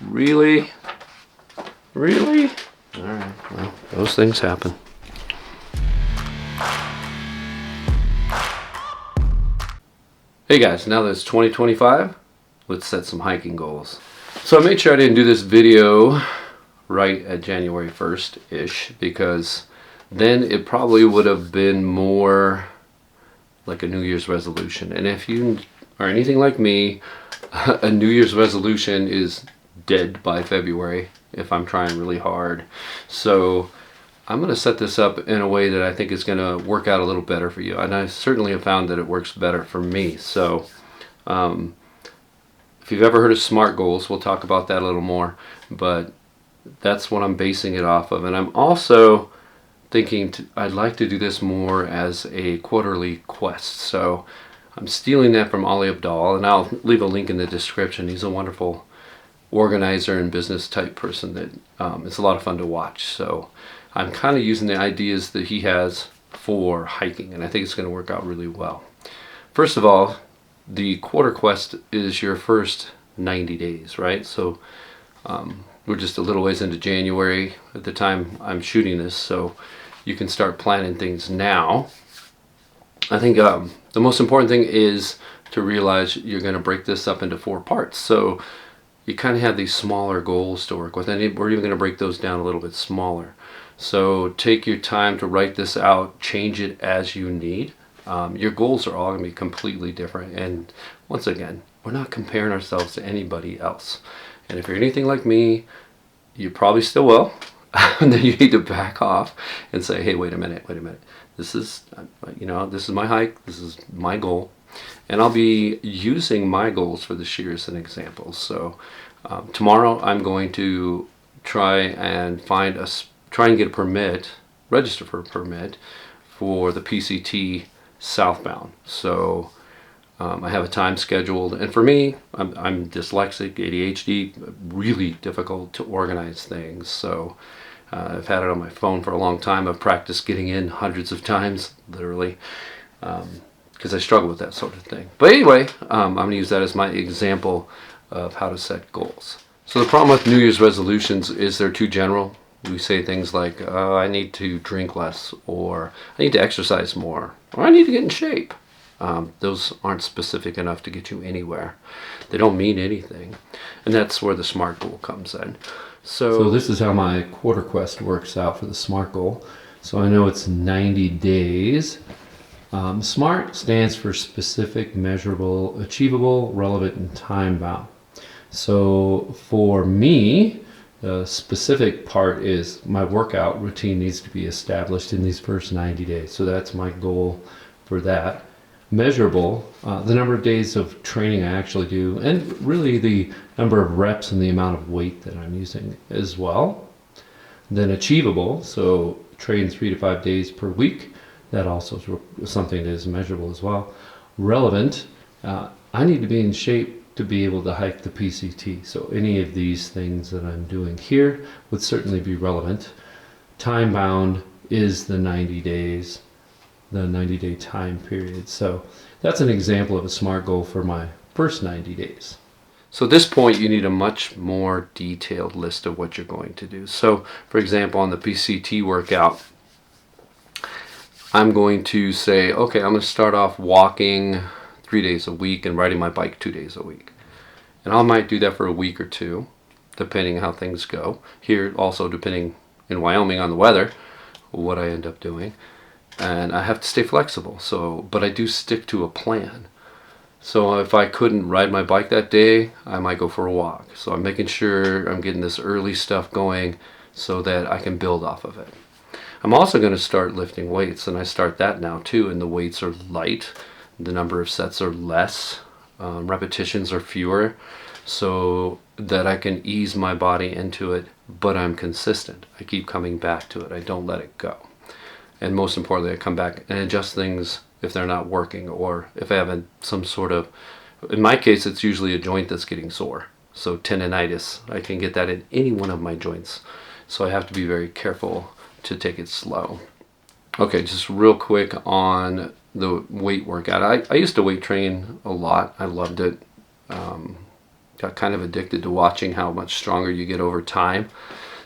Really? Really? Alright, well, those things happen. Hey guys, now that it's 2025, let's set some hiking goals. So I made sure I didn't do this video right at January 1st-ish, because then it probably would have been more like a New Year's resolution. And if you are anything like me, a New Year's resolution is dead by February if I'm trying really hard. So I'm going to set this up in a way that I think is going to work out a little better for you. And I certainly have found that it works better for me. So if you've ever heard of SMART goals, we'll talk about that a little more. But that's what I'm basing it off of. And I'm also thinking I'd like to do this more as a quarterly quest. So I'm stealing that from Ali Abdaal, and I'll leave a link in the description. He's a wonderful organizer and business type person that it's a lot of fun to watch. So I'm kind of using the ideas that he has for hiking, and I think it's going to work out really well. First of all, the quarter quest is your first 90 days, right? So we're just a little ways into January at the time I'm shooting this, so you can start planning things now. I think the most important thing is to realize you're going to break this up into 4 parts. So you kind of have these smaller goals to work with, and we're even going to break those down a little bit smaller. So take your time to write this out, change it as you need. Your goals are all going to be completely different, and once again, we're not comparing ourselves to anybody else. And if you're anything like me, you probably still will. And then you need to back off and say, hey, wait a minute. This is, this is my hike. This is my goal. And I'll be using my goals for this year as an example. So tomorrow I'm going to try and get a permit, register for a permit for the PCT southbound. So I have a time scheduled, and for me, I'm dyslexic, ADHD, really difficult to organize things. So I've had it on my phone for a long time. I've practiced getting in hundreds of times, literally, because I struggle with that sort of thing. But anyway, I'm going to use that as my example of how to set goals. So the problem with New Year's resolutions is they're too general. We say things like, I need to drink less, or I need to exercise more, or I need to get in shape. Those aren't specific enough to get you anywhere. They don't mean anything. And that's where the SMART goal comes in. So this is how my quarter quest works out for the SMART goal. So I know it's 90 days. SMART stands for specific, measurable, achievable, relevant, and time-bound. So for me, the specific part is my workout routine needs to be established in these first 90 days. So that's my goal for that. Measurable, the number of days of training I actually do, and really the number of reps and the amount of weight that I'm using as well. Then achievable, so train 3 to 5 days per week. That also is something that is measurable as well. Relevant, I need to be in shape to be able to hike the PCT. So any of these things that I'm doing here would certainly be relevant. Time bound is the 90 days. The 90-day time period. So that's an example of a SMART goal for my first 90 days. So at this point, you need a much more detailed list of what you're going to do. So for example, on the PCT workout, I'm going to say, okay, I'm going to start off walking 3 days a week and riding my bike 2 days a week. And I might do that for a week or two, depending how things go. Here also, depending in Wyoming on the weather, what I end up doing. And I have to stay flexible, but I do stick to a plan. So if I couldn't ride my bike that day, I might go for a walk. So I'm making sure I'm getting this early stuff going so that I can build off of it. I'm also going to start lifting weights, and I start that now too, and the weights are light. The number of sets are less, repetitions are fewer, so that I can ease my body into it, but I'm consistent. I keep coming back to it. I don't let it go. And most importantly, I come back and adjust things if they're not working, or if I have some sort of, in my case, it's usually a joint that's getting sore. So tendinitis, I can get that in any one of my joints. So I have to be very careful to take it slow. Okay, just real quick on the weight workout. I used to weight train a lot. I loved it. got kind of addicted to watching how much stronger you get over time.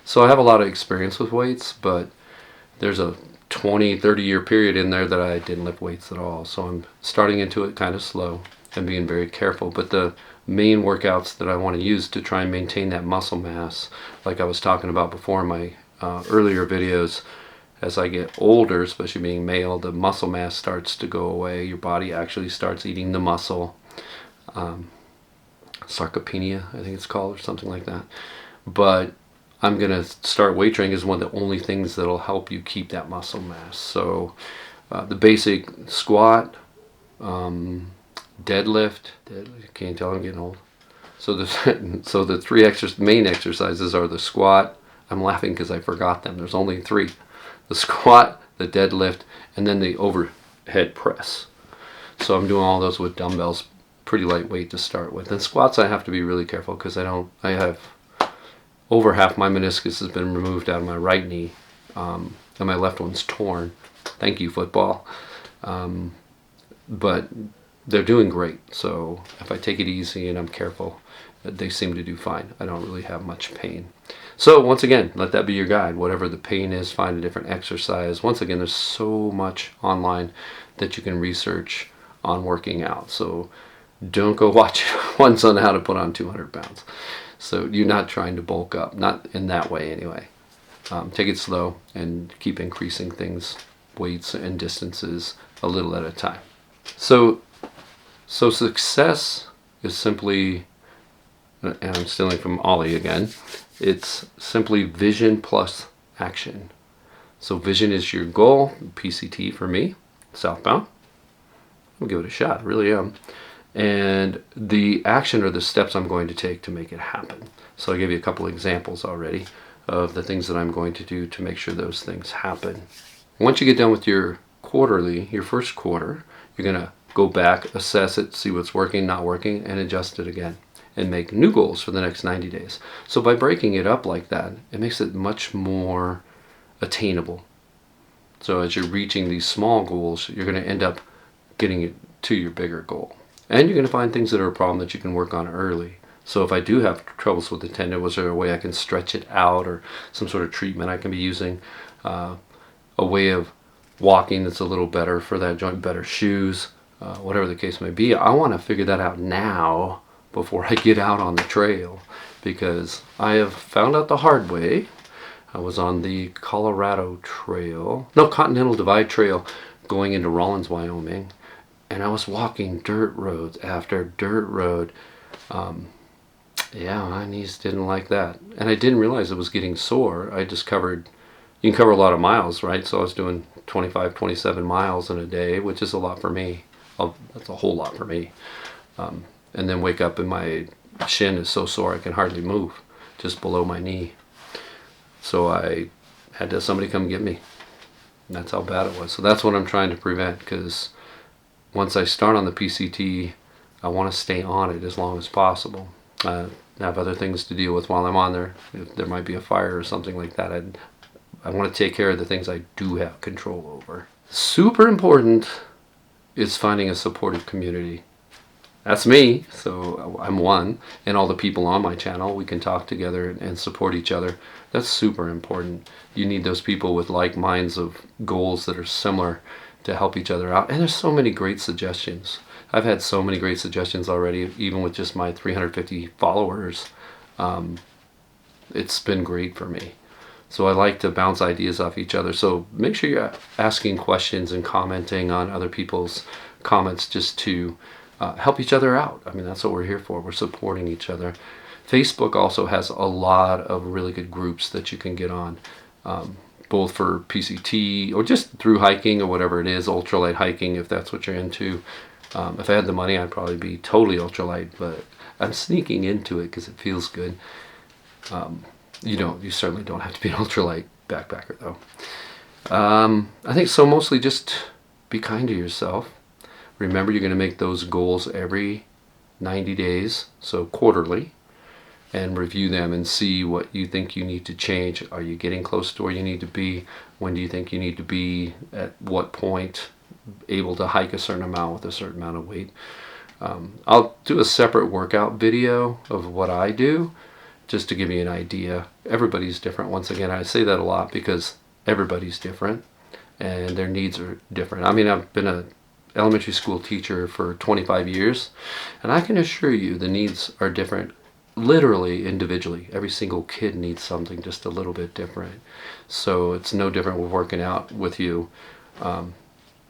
So I have a lot of experience with weights, but there's a 20-30 year period in there that I didn't lift weights at all. So I'm starting into it kind of slow and being very careful. But the main workouts that I want to use to try and maintain that muscle mass, like I was talking about before in my earlier videos, as I get older, especially being male, the muscle mass starts to go away. Your body actually starts eating the muscle. Sarcopenia, I think it's called, or something like that. But I'm going to start weight training as one of the only things that'll help you keep that muscle mass. So the basic squat, deadlift. Can't tell I'm getting old. So the three main exercises are the squat. I'm laughing because I forgot them. There's only three. The squat, the deadlift, and then the overhead press. So I'm doing all those with dumbbells, pretty lightweight to start with. And squats I have to be really careful because I have over half my meniscus has been removed out of my right knee, and my left one's torn. Thank you, football. But they're doing great. So if I take it easy and I'm careful, they seem to do fine. I don't really have much pain. So once again, let that be your guide. Whatever the pain is, find a different exercise. Once again, there's so much online that you can research on working out. So don't go watch ones on how to put on 200 pounds. So you're not trying to bulk up, not in that way anyway. Take it slow and keep increasing things, weights and distances a little at a time. So success is simply, and I'm stealing from Ollie again, it's simply vision plus action. So vision is your goal, PCT for me, southbound. I'll give it a shot, I really am. And the action are the steps I'm going to take to make it happen. So I gave you a couple examples already of the things that I'm going to do to make sure those things happen. Once you get done with your quarterly, your first quarter, you're going to go back, assess it, see what's working, not working, and adjust it again and make new goals for the next 90 days. So by breaking it up like that, it makes it much more attainable. So as you're reaching these small goals, you're going to end up getting it to your bigger goal. And you're going to find things that are a problem that you can work on early. So if I do have troubles with the tendon, was there a way I can stretch it out, or some sort of treatment I can be using? A way of walking that's a little better for that joint, better shoes, whatever the case may be. I want to figure that out now before I get out on the trail, because I have found out the hard way. I was on the Continental Divide Trail going into Rawlins, Wyoming, and I was walking dirt roads after dirt road. Yeah, my knees didn't like that. And I didn't realize it was getting sore. I just you can cover a lot of miles, right? So I was doing 25, 27 miles in a day, which is a lot for me. That's a whole lot for me. And then wake up and my shin is so sore I can hardly move, just below my knee. So I had somebody come get me. And that's how bad it was. So that's what I'm trying to prevent, because once I start on the PCT, I want to stay on it as long as possible. I have other things to deal with while I'm on there. If there might be a fire or something like that, I want to take care of the things I do have control over. Super important is finding a supportive community. That's me, so I'm one, and all the people on my channel, we can talk together and support each other. That's super important. You need those people with like minds of goals that are similar to help each other out. And there's so many great suggestions. I've had so many great suggestions already, even with just my 350 followers. It's been great for me. So I like to bounce ideas off each other. So make sure you're asking questions and commenting on other people's comments, just to help each other out. I mean, that's what we're here for. We're supporting each other. Facebook also has a lot of really good groups that you can get on, both for PCT or just through hiking or whatever it is, ultralight hiking, if that's what you're into. If I had the money, I'd probably be totally ultralight, but I'm sneaking into it because it feels good. You certainly don't have to be an ultralight backpacker, though. I think so. Mostly just be kind to yourself. Remember, you're going to make those goals every 90 days, so quarterly, and review them and see what you think you need to change. Are you getting close to where you need to be? When do you think you need to be? At what point able to hike a certain amount with a certain amount of weight? I'll do a separate workout video of what I do, just to give you an idea. Everybody's different. Once again, I say that a lot because everybody's different and their needs are different. I mean, I've been an elementary school teacher for 25 years, and I can assure you the needs are different, literally individually. Every single kid needs something just a little bit different. So it's no different with working out with you,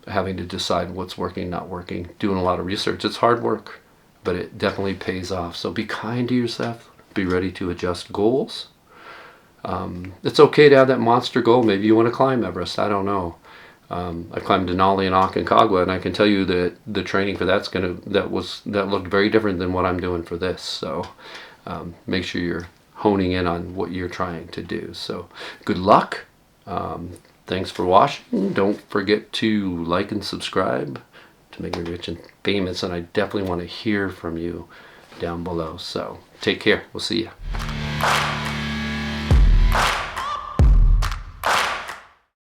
having to decide what's working, not working, doing a lot of research. It's hard work, but it definitely pays off. So be kind to yourself. Be ready to adjust goals. It's okay to have that monster goal. Maybe you want to climb Everest. I don't know. I climbed Denali and Aconcagua, and I can tell you that the training for that looked very different than what I'm doing for this. So make sure you're honing in on what you're trying to do. So good luck. Thanks for watching. Don't forget to like and subscribe to make me rich and famous, and I definitely want to hear from you down below. So take care. We'll see you.